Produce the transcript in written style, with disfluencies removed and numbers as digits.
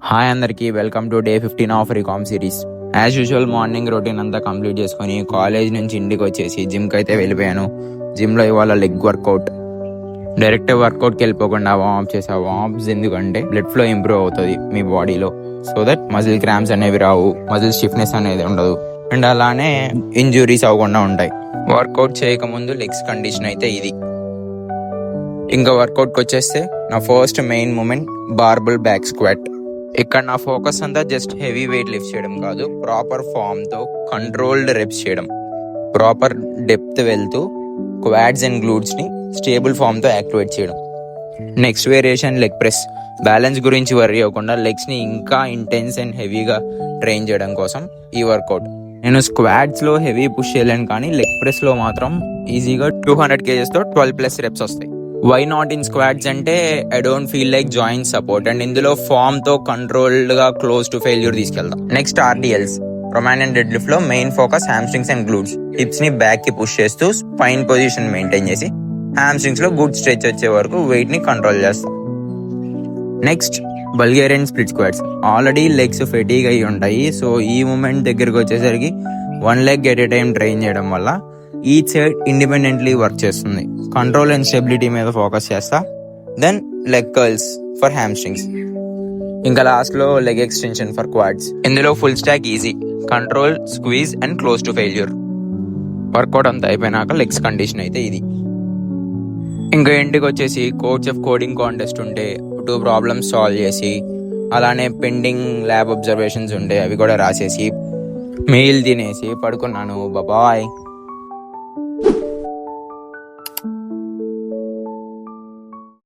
Hi అందరికీ, welcome to day 15 of recomp series. As usual morning routine అంతా complete చేసుకొని college నుంచి ఇంటికి వచ్చేసి జిమ్కి అయితే వెళ్ళిపోయాను. జిమ్లో ఇవాళ లెగ్ వర్కౌట్. డైరెక్ట్ వర్కౌట్కి వెళ్ళిపోకుండా వార్మప్ చేసా. వార్మప్స్ ఎందుకంటే బ్లడ్ ఫ్లో ఇంప్రూవ్ అవుతుంది మీ బాడీలో, సో దట్ మజిల్ క్రాంప్స్ అనేవి రావు, మజిల్ స్టిఫ్నెస్ అనేది ఉండదు, అండ్ అలానే ఇంజురీస్ అవ్వకుండా ఉంటాయి. వర్కౌట్ చేయకముందు లెగ్స్ కండిషన్ అయితే ఇది. ఇంకా వర్కౌట్కి వచ్చేస్తే నా first main movement barbell back squat. ఇక్కడ నా ఫోకస్ అంతా జస్ట్ హెవీ వెయిట్ లిఫ్ట్ చేయడం కాదు, ప్రాపర్ ఫామ్తో కంట్రోల్డ్ రెప్స్ చేయడం, ప్రాపర్ డెప్త్ వెళ్తూ క్వాడ్స్ అండ్ గ్లూట్స్ని స్టేబుల్ ఫామ్తో యాక్టివేట్ చేయడం. Next variation leg press. Balance గురించి వర్రీ అవ్వకుండా లెగ్స్ని ఇంకా ఇంటెన్స్ అండ్ హెవీగా ట్రైన్ చేయడం కోసం ఈ వర్కౌట్. నేను స్క్వాడ్స్లో హెవీ పుష్ చేయలేను, కానీ లెగ్ ప్రెస్లో మాత్రం ఈజీగా 200 kgsతో 12+ రెప్స్ వస్తాయి. వై నాట్ ఇన్ స్క్వాడ్స్ అంటే I don't feel like joint support, and ఇందులో ఫామ్తో కంట్రోల్డ్గా క్లోజ్ టు ఫెయిల్యూర్ తీసుకెళ్తాం. Next RDLs. రొమాన్ అండ్ డెడ్ లిఫ్ట్లో main focus hamstrings and glutes. హిప్స్ని బ్యాక్కి పుష్ చేస్తూ స్పైన్ పొజిషన్ మెయింటైన్ చేసి హ్యామ్స్ట్రింగ్స్లో గుడ్ స్ట్రెచ్ వచ్చే వరకు వెయిట్ని కంట్రోల్ చేస్తాం. Next Bulgarian split squats. Already legs fatigue అయి ఉంటాయి, సో ఈ మూమెంట్ దగ్గరకు వచ్చేసరికి 1 leg at a time train చేయడం వల్ల ఈచ్ సైడ్ ఇండిపెండెంట్లీ వర్క్ చేస్తుంది. కంట్రోల్ అండ్ స్టెబిలిటీ మీద ఫోకస్ చేస్తా. Then leg curls for hamstrings. ఇంకా లాస్ట్లో లెగ్ ఎక్స్టెన్షన్ ఫర్ క్వాడ్స్. ఇందులో full stack easy, control, squeeze and close to failure. Workout అంతా అయిపోయినాక లెగ్స్ కండిషన్ అయితే ఇది. ఇంకా ఇంటికి వచ్చేసి కోడ్స్ ఆఫ్ కోడింగ్ కాంటెస్ట్ ఉంటే 2 ప్రాబ్లమ్స్ సాల్వ్ చేసి, అలానే పెండింగ్ ల్యాబ్ అబ్జర్వేషన్స్ ఉంటే అవి కూడా రాసేసి, మీల్ తినేసి పడుకున్నాను. బాయ్.